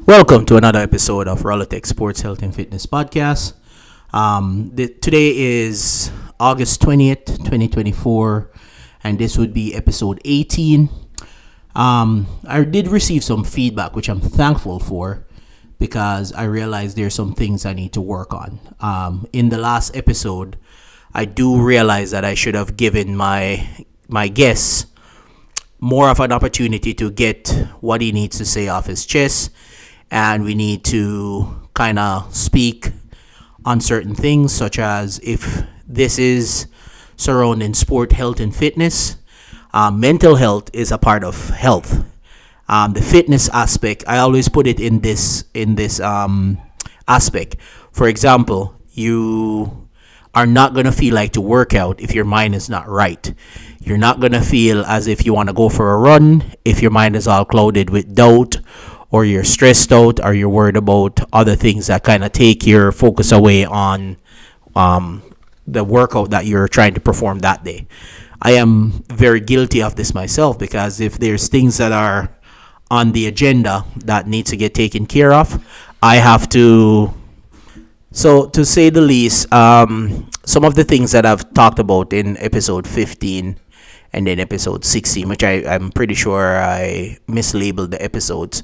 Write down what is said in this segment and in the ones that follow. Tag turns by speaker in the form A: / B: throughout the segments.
A: Welcome to another episode of RalloTech Sports Health and Fitness Podcast. Today is August 20th, 2024, and this would be episode 18. I did receive some feedback, which I'm thankful for, because I realized there's some things I need to work on. In the last episode, I do realize that I should have given my guest more of an opportunity to get what he needs to say off his chest, and we need to kind of speak on certain things, such as if this is surrounding sport, health, and fitness. Mental health is a part of health. The fitness aspect, I always put it in this aspect. For example, you are not going to feel like to work out if your mind is not right. You're not going to feel as if you want to go for a run if your mind is all clouded with doubt, or you're stressed out, or you're worried about other things that kind of take your focus away on the workout that you're trying to perform that day. I am very guilty of this myself, because if there's things that are on the agenda that needs to get taken care of, I have to. So to say the least, some of the things that I've talked about in episode 15 and then episode 16, which I'm pretty sure I mislabeled the episodes.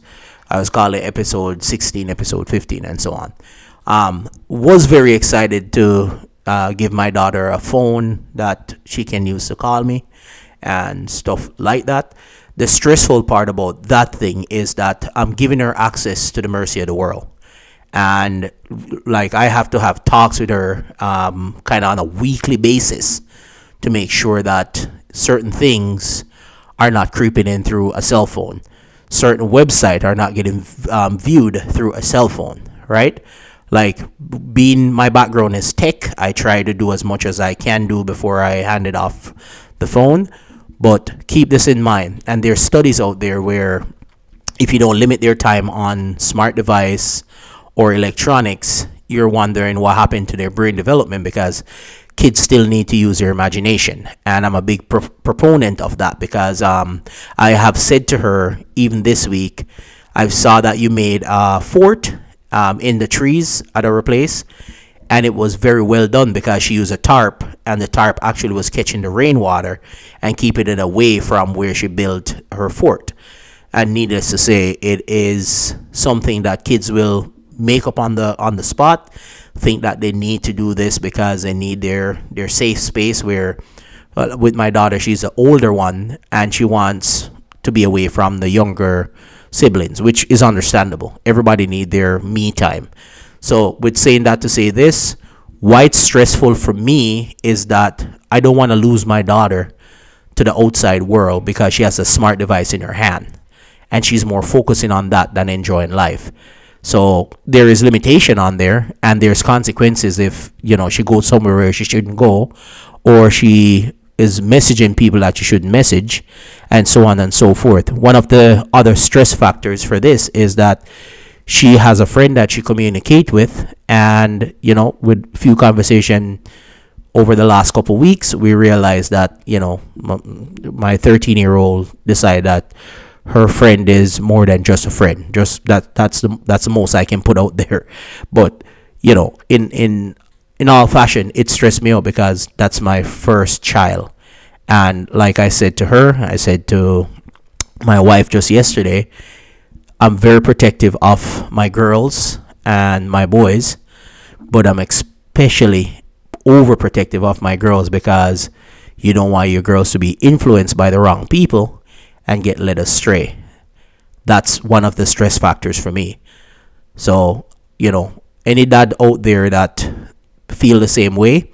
A: I was calling episode 16, episode 15, and so on. Was very excited to give my daughter a phone that she can use to call me and stuff like that. The stressful part about that thing is that I'm giving her access to the mercy of the world. And like, I have to have talks with her kind of on a weekly basis to make sure that certain things are not creeping in through a cell phone. Certain websites are not getting viewed through a cell phone, right? Like, being my background is tech, I try to do as much as I can do before I hand it off the phone. But keep this in mind. And there's studies out there where if you don't limit their time on smart device or electronics, you're wondering what happened to their brain development, because kids still need to use their imagination. And I'm a big proponent of that, because I have said to her, even this week, I saw that you made a fort in the trees at our place, and it was very well done, because she used a tarp, and the tarp actually was catching the rainwater and keeping it away from where she built her fort. And needless to say, it is something that kids will make up on the spot, think that they need to do this because they need their safe space, where with my daughter, she's the older one and she wants to be away from the younger siblings, which is understandable. Everybody need their me time. So with saying that to say this, why it's stressful for me is that I don't want to lose my daughter to the outside world, because she has a smart device in her hand and she's more focusing on that than enjoying life. So there is limitation on there, and there's consequences if, she goes somewhere where she shouldn't go, or she is messaging people that she shouldn't message, and so on and so forth. One of the other stress factors for this is that she has a friend that she communicate with, and, with few conversation over the last couple of weeks, we realized that, my 13-year-old decided that her friend is more than just a friend. Just that's the most I can put out there. But in all fashion, it stressed me out, because that's my first child. And like I said to her, I said to my wife just yesterday, I'm very protective of my girls and my boys, but I'm especially overprotective of my girls, because you don't want your girls to be influenced by the wrong people and get led astray. That's one of the stress factors for me. So, any dad out there that feel the same way,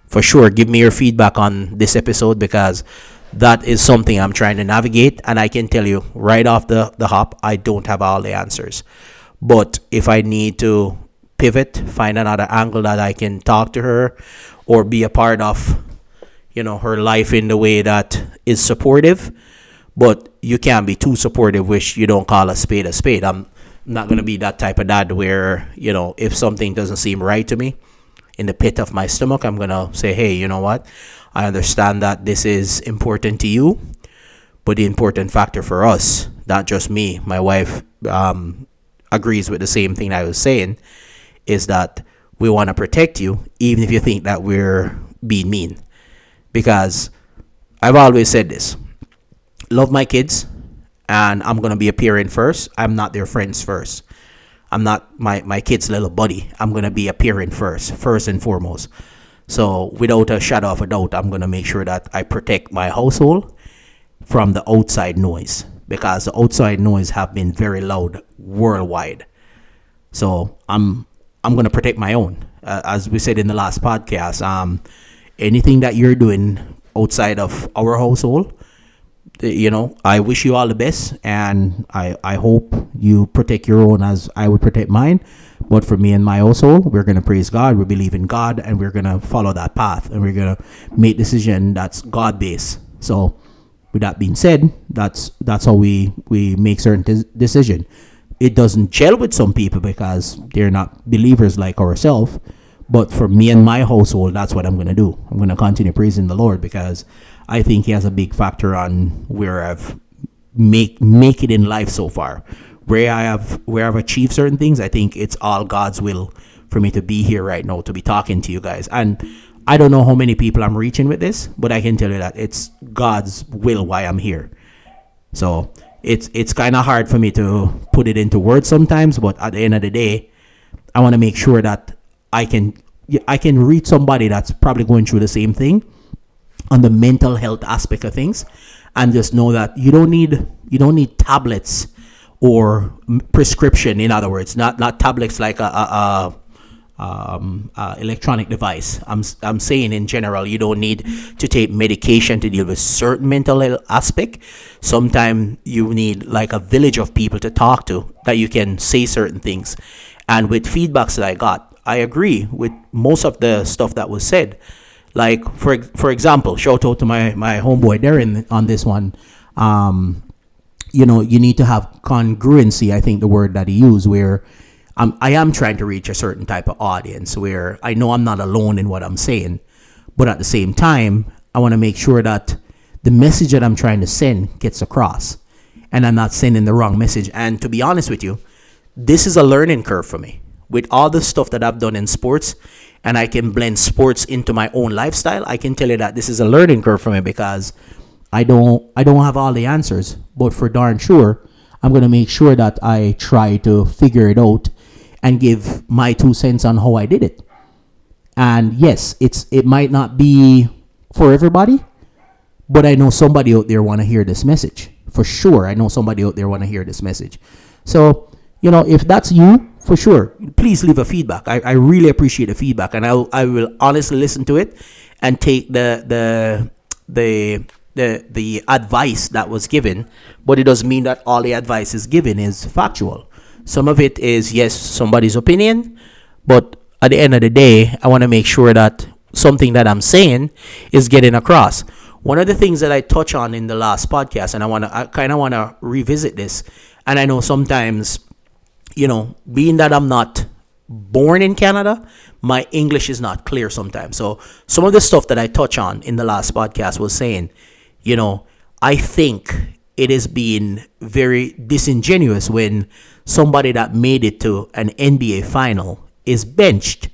A: for sure, give me your feedback on this episode, because that is something I'm trying to navigate. And I can tell you right off the hop, I don't have all the answers. But if I need to pivot, find another angle that I can talk to her or be a part of, her life in the way that is supportive. But you can't be too supportive, which you don't call a spade a spade. I'm not going to be that type of dad where, if something doesn't seem right to me, in the pit of my stomach, I'm going to say, hey, you know what? I understand that this is important to you, but the important factor for us, not just me, my wife, agrees with the same thing I was saying, is that we want to protect you, even if you think that we're being mean. Because I've always said this: love my kids, and I'm gonna be a parent first. I'm not their friends first. I'm not my kid's little buddy. I'm gonna be a parent first and foremost. So without a shadow of a doubt, I'm gonna make sure that I protect my household from the outside noise, because the outside noise have been very loud worldwide. So I'm gonna protect my own. As we said in the last podcast, anything that you're doing outside of our household, I wish you all the best, and I hope you protect your own as I would protect mine. But for me and my household, we're gonna praise God. We believe in God, and we're gonna follow that path, and we're gonna make decision that's God based. So, with that being said, that's how we make certain decision. It doesn't gel with some people because they're not believers like ourselves. But for me and my household, that's what I'm going to do. I'm going to continue praising the Lord, because I think He has a big factor on where I've make it in life so far. Where I've achieved certain things, I think it's all God's will for me to be here right now, to be talking to you guys. And I don't know how many people I'm reaching with this, but I can tell you that it's God's will why I'm here. So it's kind of hard for me to put it into words sometimes, but at the end of the day, I want to make sure that I can reach somebody that's probably going through the same thing on the mental health aspect of things, and just know that you don't need tablets or prescription. In other words, not tablets like a electronic device. I'm saying in general, you don't need to take medication to deal with certain mental health aspect. Sometimes you need like a village of people to talk to, that you can say certain things. And with feedbacks that I got, I agree with most of the stuff that was said. Like for example, shout out to my homeboy Darren on this one. You need to have congruency, I think the word that he used, where I am trying to reach a certain type of audience where I know I'm not alone in what I'm saying, but at the same time, I want to make sure that the message that I'm trying to send gets across, and I'm not sending the wrong message. And to be honest with you, this is a learning curve for me with all the stuff that I've done in sports, and I can blend sports into my own lifestyle. I can tell you that this is a learning curve for me, because I don't have all the answers, but for darn sure, I'm going to make sure that I try to figure it out and give my 2 cents on how I did it. And yes, it might not be for everybody, but I know somebody out there want to hear this message. For sure, I know somebody out there want to hear this message. So, if that's you, for sure, please leave a feedback. I really appreciate the feedback, and I will honestly listen to it and take the advice that was given. But it doesn't mean that all the advice is given is factual. Some of it is, yes, somebody's opinion, but at the end of the day, I want to make sure that something that I'm saying is getting across. One of the things that I touch on in the last podcast, and I kind of want to revisit this, and I know sometimes, being that I'm not born in Canada, my English is not clear sometimes. So some of the stuff that I touch on in the last podcast was saying, I think it is being very disingenuous when somebody that made it to an NBA final is benched,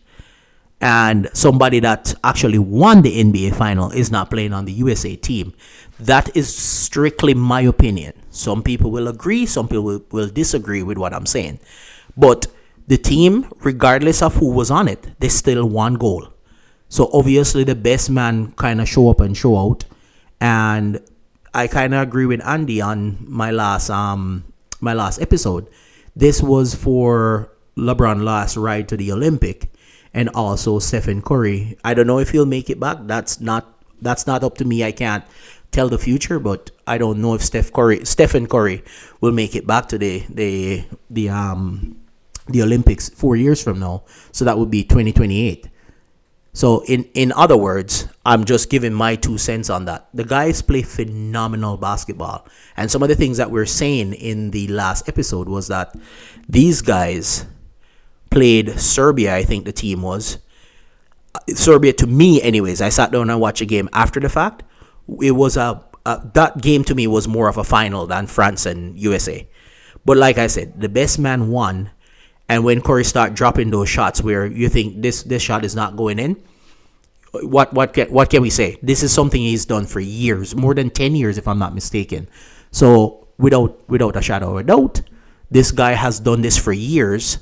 A: and somebody that actually won the NBA final is not playing on the USA team. That is strictly my opinion. Some people will agree, some people will disagree with what I'm saying. But the team, regardless of who was on it, they still won goal. So obviously the best man kind of show up and show out. And I kind of agree with Andy on my last episode. This was for LeBron's last ride to the Olympic, and also Stephen Curry. I don't know if he'll make it back. That's not up to me. I can't tell the future, but I don't know if Stephen Curry will make it back to the Olympics 4 years from now. So that would be 2028. So in other words, I'm just giving my 2 cents on that. The guys play phenomenal basketball. And some of the things that we're saying in the last episode was that these guys played Serbia, I think the team was. Serbia, to me anyways, I sat down and watched a game after the fact. It was that game to me was more of a final than France and USA. But like I said, the best man won. And when Curry start dropping those shots where you think this shot is not going in, what can we say? This is something he's done for years, more than 10 years if I'm not mistaken. So without a shadow of a doubt, this guy has done this for years,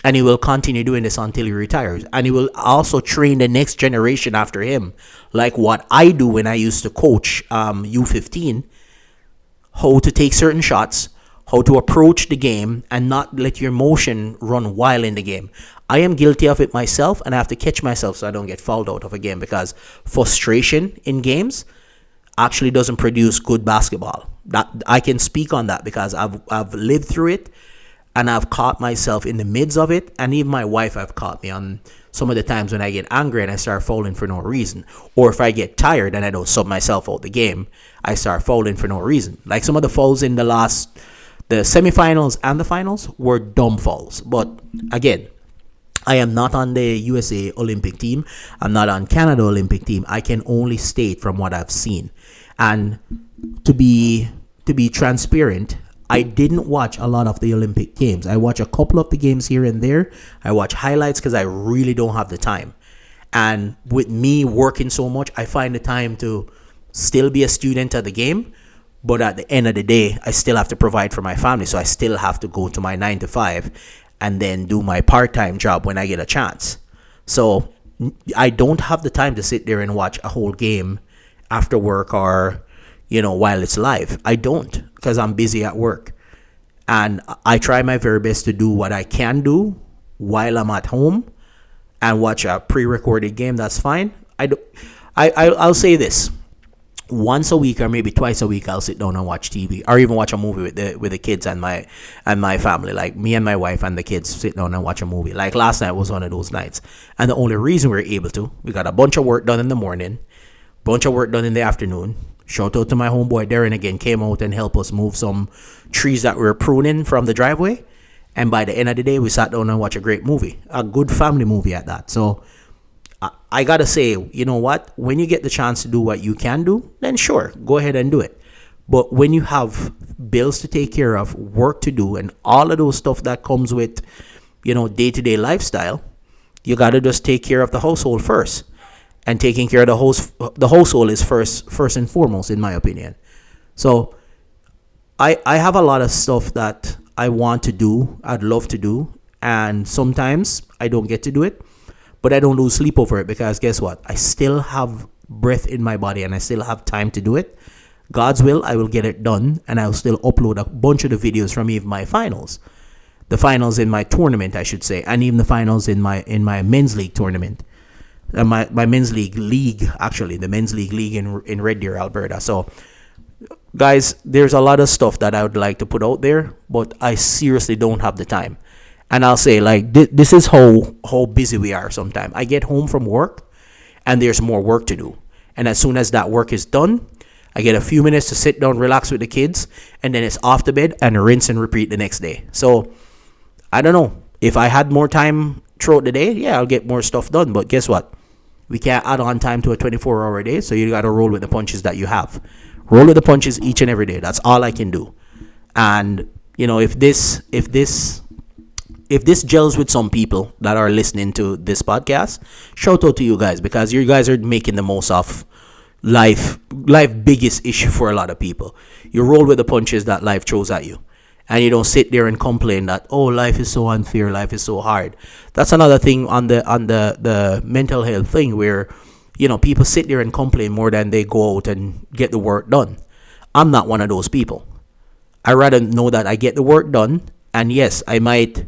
A: and he will continue doing this until he retires. And he will also train the next generation after him, like what I do when I used to coach U15, how to take certain shots, how to approach the game, and not let your emotion run wild in the game. I am guilty of it myself, and I have to catch myself so I don't get fouled out of a game, because frustration in games actually doesn't produce good basketball. That I can speak on that because I've lived through it, and I've caught myself in the midst of it, and even my wife have caught me on some of the times when I get angry and I start fouling for no reason, or if I get tired and I don't sub myself out the game, I start fouling for no reason. Like some of the fouls in the semifinals and the finals were dumb fouls. But again, I am not on the USA Olympic team. I'm not on Canada Olympic team. I can only state from what I've seen. And to be transparent, I didn't watch a lot of the Olympic games. I watch a couple of the games here and there. I watch highlights because I really don't have the time. And with me working so much, I find the time to still be a student of the game. But at the end of the day, I still have to provide for my family. So I still have to go to my 9 to 5 and then do my part-time job when I get a chance. So I don't have the time to sit there and watch a whole game after work or, while it's live. I don't, because I'm busy at work. And I try my very best to do what I can do while I'm at home and watch a pre-recorded game. That's fine. I'll say this. Once a week or maybe twice a week, I'll sit down and watch TV, or even watch a movie with the kids and my family. Like me and my wife and the kids sit down and watch a movie. Like last night was one of those nights, and the only reason we were able to, we got a bunch of work done in the morning, bunch of work done in the afternoon. Shout out to my homeboy Darren again, came out and helped us move some trees that we were pruning from the driveway, and by the end of the day, we sat down and watched a great movie, a good family movie at that. So I gotta say, you know what? When you get the chance to do what you can do, then sure, go ahead and do it. But when you have bills to take care of, work to do, and all of those stuff that comes with, day-to-day lifestyle, you gotta just take care of the household first. And taking care of the household is first and foremost, in my opinion. So I have a lot of stuff that I want to do, I'd love to do, and sometimes I don't get to do it. But I don't lose sleep over it, because guess what? I still have breath in my body and I still have time to do it. God's will, I will get it done, and I'll still upload a bunch of the videos from even my finals. The finals in my tournament, I should say, and even the finals in my men's league tournament. My men's league, actually, the men's league in Red Deer, Alberta. So, guys, there's a lot of stuff that I would like to put out there, but I seriously don't have the time. And I'll say, like, this is how busy we are sometimes. I get home from work, and there's more work to do. And as soon as that work is done, I get a few minutes to sit down, relax with the kids, and then it's off to bed and rinse and repeat the next day. So, I don't know. If I had more time throughout the day, yeah, I'll get more stuff done. But guess what? We can't add on time to a 24-hour day, so you got to roll with the punches that you have. Roll with the punches each and every day. That's all I can do. And, if this gels with some people that are listening to this podcast, shout out to you guys, because you guys are making the most of life biggest issue for a lot of people. You roll with the punches that life throws at you, and you don't sit there and complain that, oh, life is so unfair, life is so hard. That's another thing on the mental health thing, where people sit there and complain more than they go out and get the work done. I'm not one of those people. I rather know that I get the work done, and yes, I might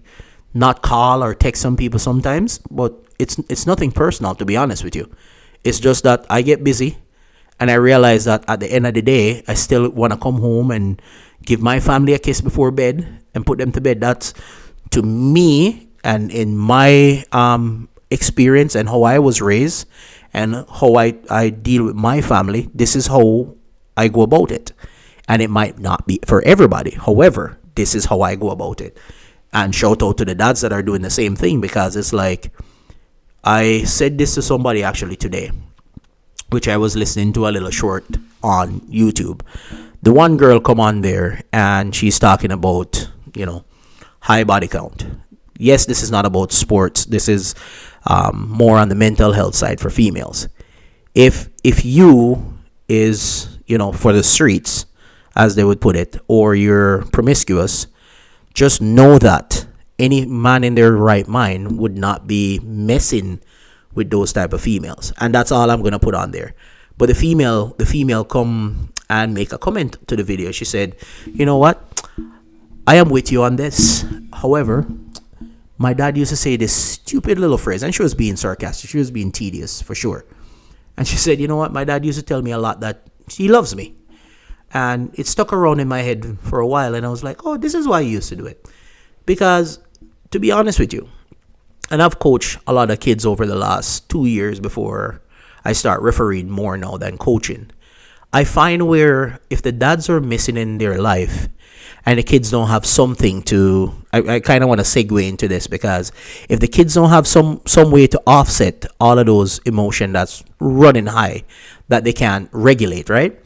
A: not call or text some people sometimes, but it's nothing personal, to be honest with you. It's just that I get busy, and I realize that at the end of the day, I still want to come home and give my family a kiss before bed and put them to bed. That's, to me, and in my experience and how I was raised and how I deal with my family, this is how I go about it. And it might not be for everybody. However, this is how I go about it. And shout out to the dads that are doing the same thing, because it's like, I said this to somebody actually today, which I was listening to a little short on YouTube. The one girl come on there and she's talking about high body count. Yes, this is not about sports. This is more on the mental health side for females. If you is for the streets, as they would put it, or you're promiscuous, just know that any man in their right mind would not be messing with those type of females, and that's all I'm gonna put on there. But the female come and make a comment to the video. She said, "You know what? I am with you on this. However, my dad used to say this stupid little phrase," and she was being sarcastic. She was being tedious for sure. And she said, "You know what? My dad used to tell me a lot that he loves me." And it stuck around in my head for a while. And I was like, oh, this is why he used to do it. Because, to be honest with you, and I've coached a lot of kids over the last 2 years before I start refereeing more now than coaching. I find where if the dads are missing in their life and the kids don't have something to, I kind of want to segue into this, because if the kids don't have some way to offset all of those emotion that's running high that they can't regulate, right?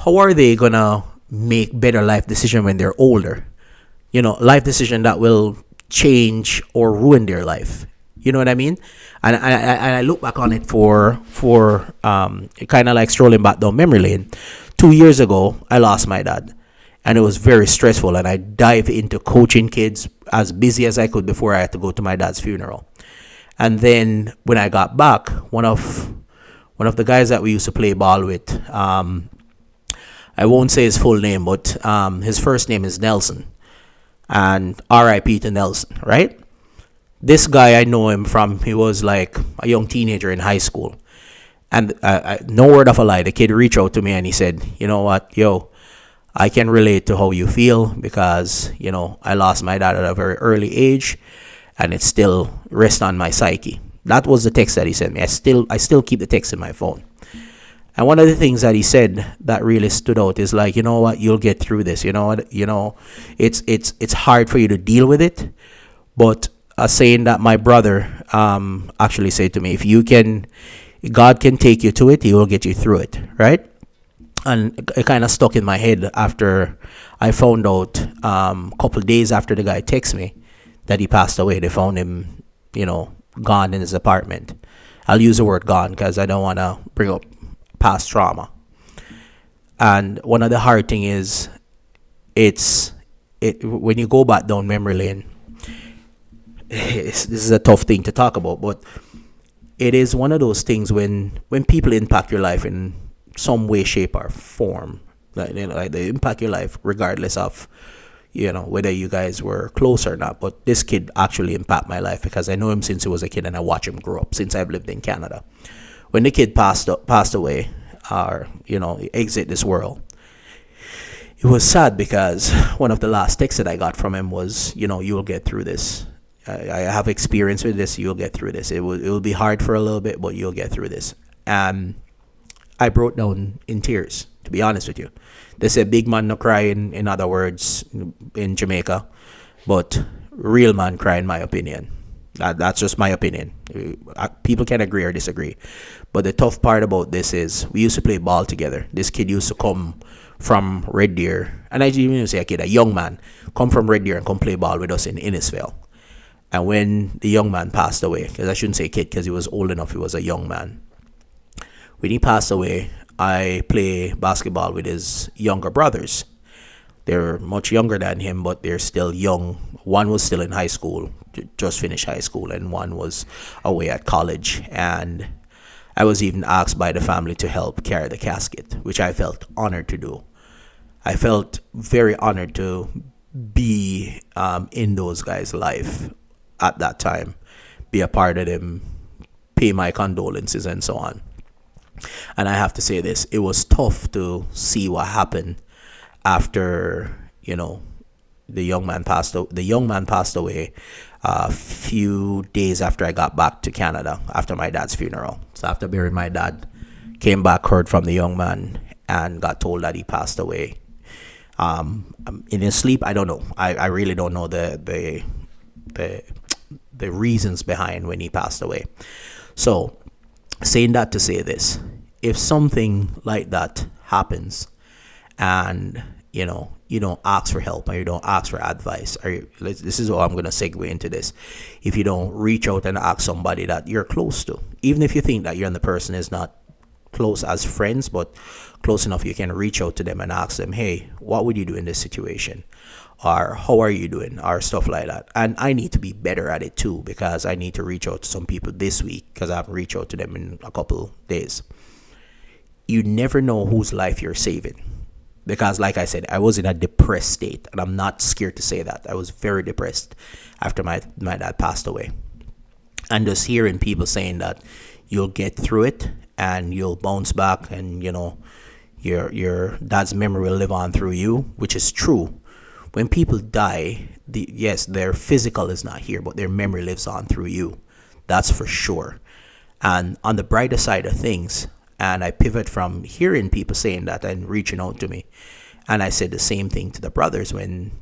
A: How are they gonna make better life decision when they're older? Life decision that will change or ruin their life. You know what I mean? And I look back on it for kind of like strolling back down memory lane. 2 years ago, I lost my dad, and it was very stressful. And I dived into coaching kids as busy as I could before I had to go to my dad's funeral. And then when I got back, one of the guys that we used to play ball with, I won't say his full name, but his first name is Nelson. And R.I.P. to Nelson, right? This guy, I know him from, he was like a young teenager in high school. And no word of a lie, the kid reached out to me and he said, "You know what, yo, I can relate to how you feel because, I lost my dad at a very early age and it still rests on my psyche." That was the text that he sent me. I still keep the text in my phone. And one of the things that he said that really stood out is like, "You know what, you'll get through this. You know what, it's hard for you to deal with it." But a saying that my brother actually said to me, God can take you to it, he will get you through it, right? And it kind of stuck in my head after I found out a couple days after the guy texted me that he passed away. They found him, gone in his apartment. I'll use the word gone because I don't want to bring up past trauma. And one of the hard thing is, when you go back down memory lane, this is a tough thing to talk about, but it is one of those things when people impact your life in some way, shape, or form. Like they impact your life regardless of whether you guys were close or not. But this kid actually impacted my life because I know him since he was a kid and I watched him grow up since I've lived in Canada. When the kid passed away, or exit this world, it was sad because one of the last texts that I got from him was, "You will get through this. I have experience with this. You'll get through this. It will be hard for a little bit, but you'll get through this." And I broke down in tears, to be honest with you. They say big man no cry, in other words, in Jamaica, but real man cry, in my opinion. That's just my opinion. People can agree or disagree. But the tough part about this is we used to play ball together. This kid used to come from Red Deer, and I didn't even say a kid, a young man, come from Red Deer and come play ball with us in Innisfail. And when the young man passed away, because I shouldn't say kid because he was old enough, he was a young man. When he passed away, I play basketball with his younger brothers. They're much younger than him, but they're still young. One was still in high school, just finished high school, and one was away at college. And I was even asked by the family to help carry the casket, which I felt honored to do. I felt very honored to be in those guys' life at that time, be a part of them, pay my condolences and so on. And I have to say this, it was tough to see what happened after, the young man passed away a few days after I got back to Canada after my dad's funeral. So after burying my dad, came back, heard from the young man, and got told that he passed away. In his sleep, I don't know. I really don't know the reasons behind when he passed away. So, saying that to say this, if something like that happens and, you don't ask for help and you don't ask for advice, this is how I'm going to segue into this. If you don't reach out and ask somebody that you're close to, even if you think that you and the person is not close as friends, but close enough you can reach out to them and ask them, hey, what would you do in this situation? Or how are you doing? Or stuff like that. And I need to be better at it too, because I need to reach out to some people this week because I haven't reached out to them in a couple days. You never know whose life you're saving. Because like I said, I was in a depressed state, and I'm not scared to say that. I was very depressed after my dad passed away. And just hearing people saying that you'll get through it and you'll bounce back, and your dad's memory will live on through you, which is true. When people die, yes, their physical is not here, but their memory lives on through you. That's for sure. And on the brighter side of things, and I pivot from hearing people saying that and reaching out to me. And I said the same thing to the brothers when,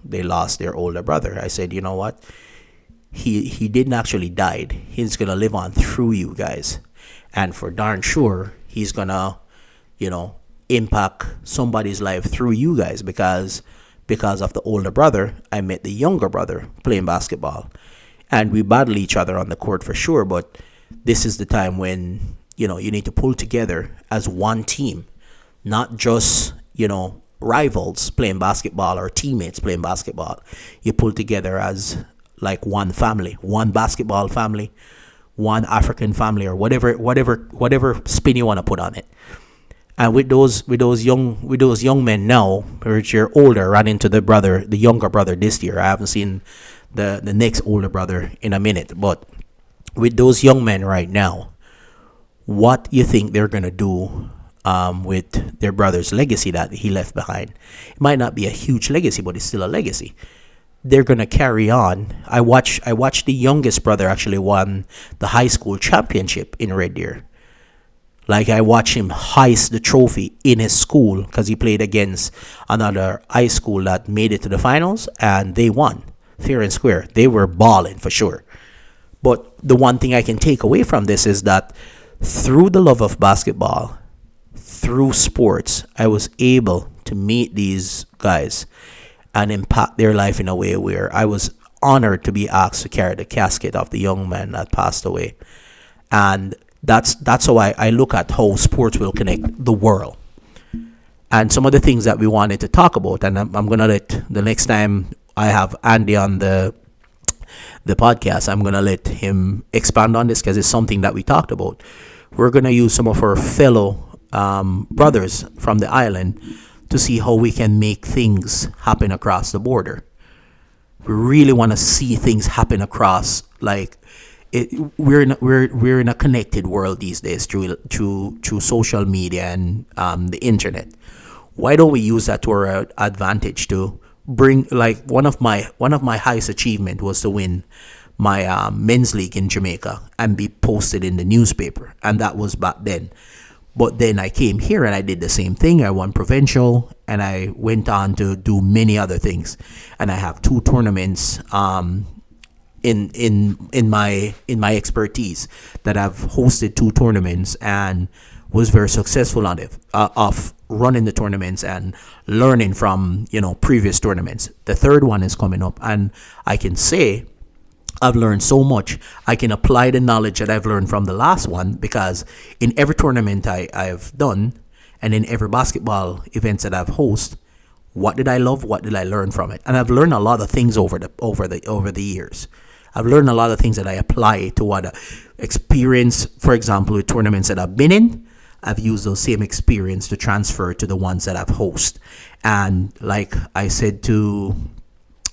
A: they lost their older brother. I said, you know what? He didn't actually die. He's going to live on through you guys. And for darn sure, he's going to, impact somebody's life through you guys, because of the older brother, I met the younger brother playing basketball. And we battle each other on the court for sure, but this is the time when, you need to pull together as one team, not just, rivals playing basketball or teammates playing basketball. You pull together as like one family, one basketball family, one African family, or whatever spin you want to put on it. And with those young men now, which you're older, ran into the younger brother this year. I haven't seen the next older brother in a minute, but with those young men right now, what you think they're gonna do with their brother's legacy that he left behind? It might not be a huge legacy, but it's still a legacy. They're gonna carry on. I watched the youngest brother actually won the high school championship in Red Deer. Like, I watched him heist the trophy in his school because he played against another high school that made it to the finals, and they won fair and square. They were balling for sure. But the one thing I can take away from this is that through the love of basketball, through sports, I was able to meet these guys and impact their life in a way where I was honored to be asked to carry the casket of the young man that passed away. And that's how I look at how sports will connect the world. And some of the things that we wanted to talk about, and I'm going to let, the next time I have Andy on the podcast, I'm going to let him expand on this because it's something that we talked about. We're going to use some of our fellow brothers from the island to see how we can make things happen across the border. We really want to see things happen across, like, we're in a connected world these days through social media and the internet. Why don't we use that to our advantage to bring, like, one of my highest achievement was to win my men's league in Jamaica and be posted in the newspaper, and that was back then. But then I came here and I did the same thing. I won provincial and I went on to do many other things, and I have 2 tournaments in my expertise that I've hosted 2 tournaments and was very successful on it, of running the tournaments and learning from previous tournaments. The 3rd one is coming up, and I can say I've learned so much. I can apply the knowledge that I've learned from the last one, because in every tournament I've done and in every basketball events that I've hosted, what did I love? What did I learn from it? And I've learned a lot of things over the years. I've learned a lot of things that I apply to what I experience. For example, with tournaments that I've been in, I've used those same experience to transfer to the ones that I've hosted. And like I said to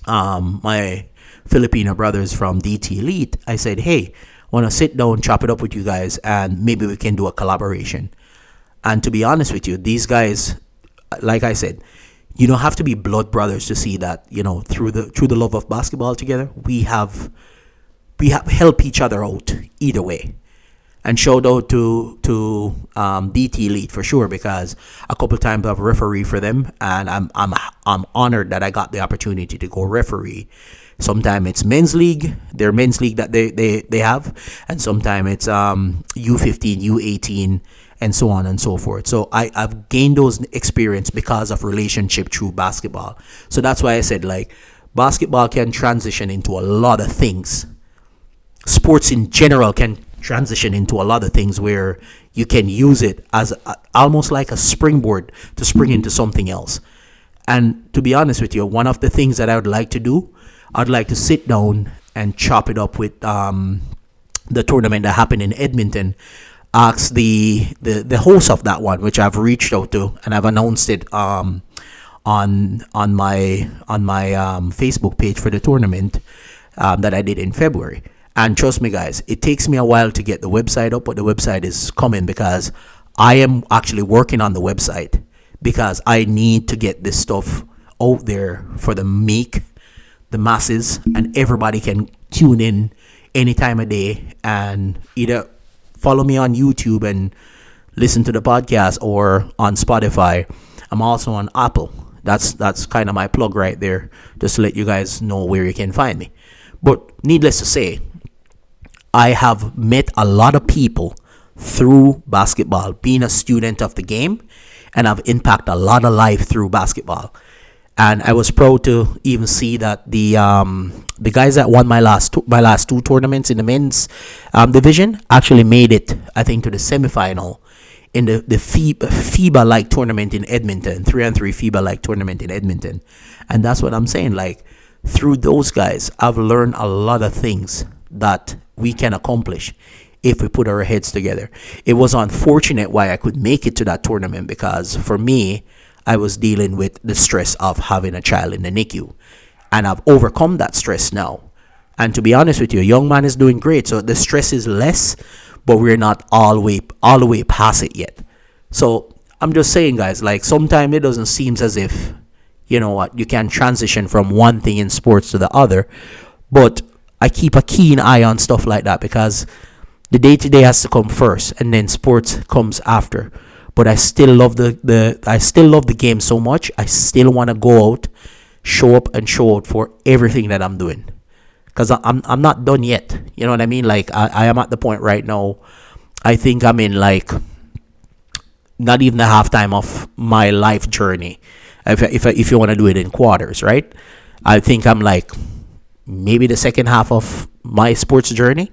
A: my Filipino brothers from DT Elite, I said, hey, I want to sit down, chop it up with you guys, and maybe we can do a collaboration. And to be honest with you, these guys, like I said, you don't have to be blood brothers to see that, through the love of basketball together, we have helped each other out either way. And shout out to DT Elite for sure, because a couple times I've refereed for them, and I'm honored that I got the opportunity to go referee Sometimes it's men's league, their men's league that they have, and sometimes it's U15, U18, and so on and so forth. So I've gained those experience because of relationship through basketball. So that's why I said, like, basketball can transition into a lot of things. Sports in general can transition into a lot of things where you can use it as almost like a springboard to spring into something else. And to be honest with you, one of the things that I would like to do, I'd like to sit down and chop it up with the tournament that happened in Edmonton. Ask the host of that one, which I've reached out to, and I've announced it on my Facebook page for the tournament that I did in February. And trust me, guys, it takes me a while to get the website up, but the website is coming because I am actually working on the website because I need to get this stuff out there for the masses, and everybody can tune in any time of day and either follow me on YouTube and listen to the podcast, or on Spotify. I'm also on Apple. That's kind of my plug right there, just to let you guys know where you can find me. But needless to say, I have met a lot of people through basketball, being a student of the game, and I've impacted a lot of life through basketball. And I was proud to even see that the guys that won my last two tournaments in the men's division actually made it, I think, to the semifinal in the FIBA like tournament in Edmonton, 3-on-3 FIBA like tournament in Edmonton. And that's what I'm saying. Like, through those guys, I've learned a lot of things that we can accomplish if we put our heads together. It was unfortunate why I could make it to that tournament, because for me, I was dealing with the stress of having a child in the NICU, and I've overcome that stress now. And to be honest with you, a young man is doing great, so the stress is less, but we're not all the way past it yet. So I'm just saying, guys, like, sometimes it doesn't seem as if, you know what, you can transition from one thing in sports to the other, but I keep a keen eye on stuff like that, because the day-to-day has to come first, and then sports comes after. But I still love the game so much. I still want to go out, show up and show out for everything that I'm doing, because I'm not done yet. You know what I mean? Like, I am at the point right now. I think I'm in, like, not even the halftime of my life journey, if you want to do it in quarters, right? I think I'm like maybe the second half of my sports journey.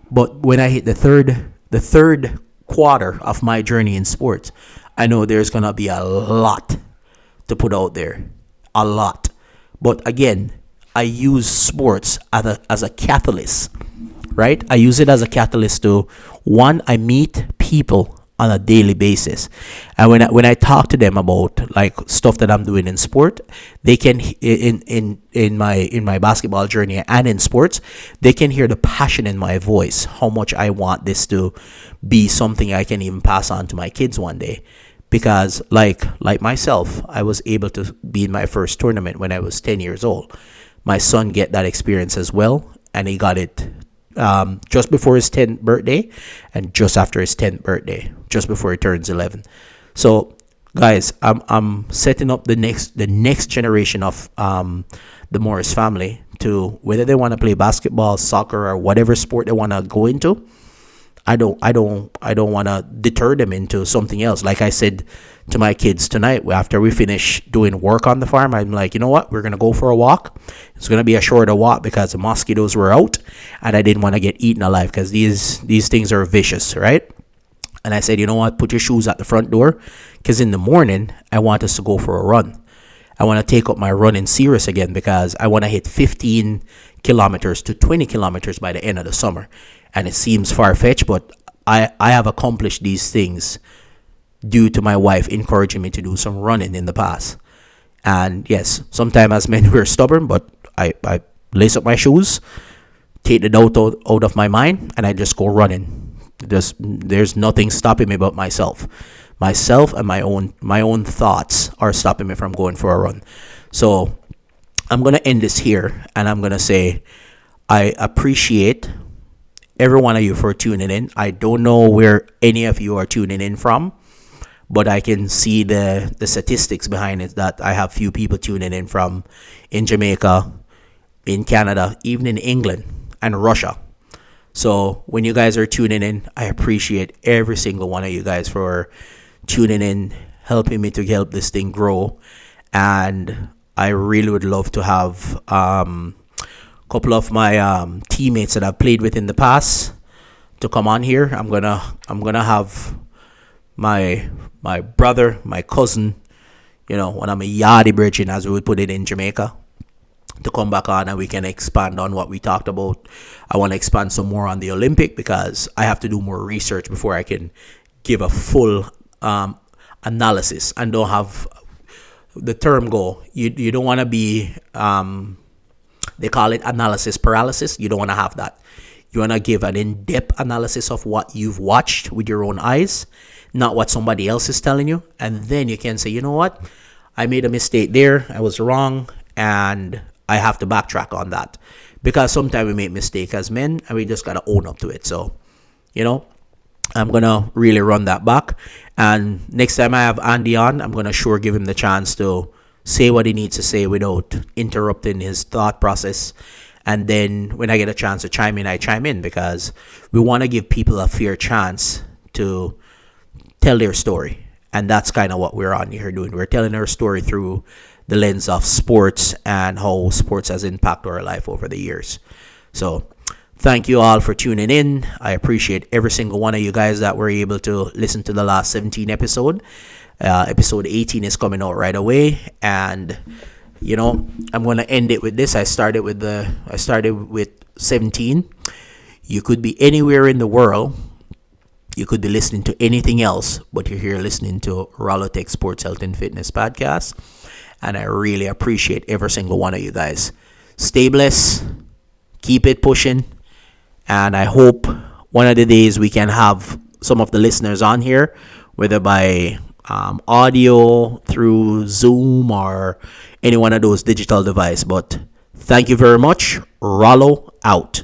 A: But when I hit the third quarter of my journey in sports, I know there's gonna be a lot to put out there, a lot. But again, I use sports as a catalyst, right? I use it as a catalyst to, one, I meet people on a daily basis, and when I talk to them about, like, stuff that I'm doing in sport, they can in my basketball journey and in sports, they can hear the passion in my voice, how much I want this to be something I can even pass on to my kids one day. Because like myself, I was able to be in my first tournament when I was 10 years old. My son get that experience as well, and he got it just before his 10th birthday and just after his 10th birthday, just before he turns 11. So, guys, I'm setting up the next generation of the Morris family to, whether they want to play basketball, soccer, or whatever sport they want to go into. I don't want to deter them into something else. Like I said to my kids tonight, after we finish doing work on the farm, I'm like, you know what? We're going to go for a walk. It's going to be a shorter walk because the mosquitoes were out and I didn't want to get eaten alive, because these things are vicious, right? And I said, you know what? Put your shoes at the front door, because in the morning, I want us to go for a run. I want to take up my running serious again, because I want to hit 15 kilometers to 20 kilometers by the end of the summer. And it seems far-fetched, but I have accomplished these things due to my wife encouraging me to do some running in the past. And yes, sometimes as men we're stubborn, but I lace up my shoes, take the doubt out of my mind, and I just go running. There's nothing stopping me but myself. Myself and my own thoughts are stopping me from going for a run. So I'm going to end this here, and I'm going to say I appreciate every one of you for tuning in. I don't know where any of you are tuning in from, but I can see the statistics behind it, that I have few people tuning in from in Jamaica, in Canada, even in England and Russia. So when you guys are tuning in, I appreciate every single one of you guys for tuning in, helping me to help this thing grow. And I really would love to have a couple of my teammates that I've played with in the past to come on here. I'm gonna have my brother, my cousin, when I'm a yardie bridging, as we would put it in Jamaica, to come back on and we can expand on what we talked about. I want to expand some more on the Olympic because I have to do more research before I can give a full analysis, and don't have the term go. You don't want to be they call it analysis paralysis. You don't want to have that. You want to give an in-depth analysis of what you've watched with your own eyes, not what somebody else is telling you. And then you can say, you know what? I made a mistake there. I was wrong. And I have to backtrack on that. Because sometimes we make mistakes as men and we just got to own up to it. So, I'm going to really run that back. And next time I have Andy on, I'm going to sure give him the chance to say what he needs to say without interrupting his thought process. And then when I get a chance to chime in, I chime in, because we want to give people a fair chance to tell their story. And that's kind of what we're on here doing. We're telling our story through the lens of sports and how sports has impacted our life over the years. So thank you all for tuning in. I appreciate every single one of you guys that were able to listen to the last 17 episode. Episode 18 is coming out right away. And I'm going to end it with this. I started with 17. You could be anywhere in the world. You could be listening to anything else, but you're here listening to RalloTech Sports Health and Fitness Podcast. And I really appreciate every single one of you guys. Stay blessed. Keep it pushing. And I hope one of the days we can have some of the listeners on here, whether by audio, through Zoom, or any one of those digital devices. But thank you very much. Rollo out.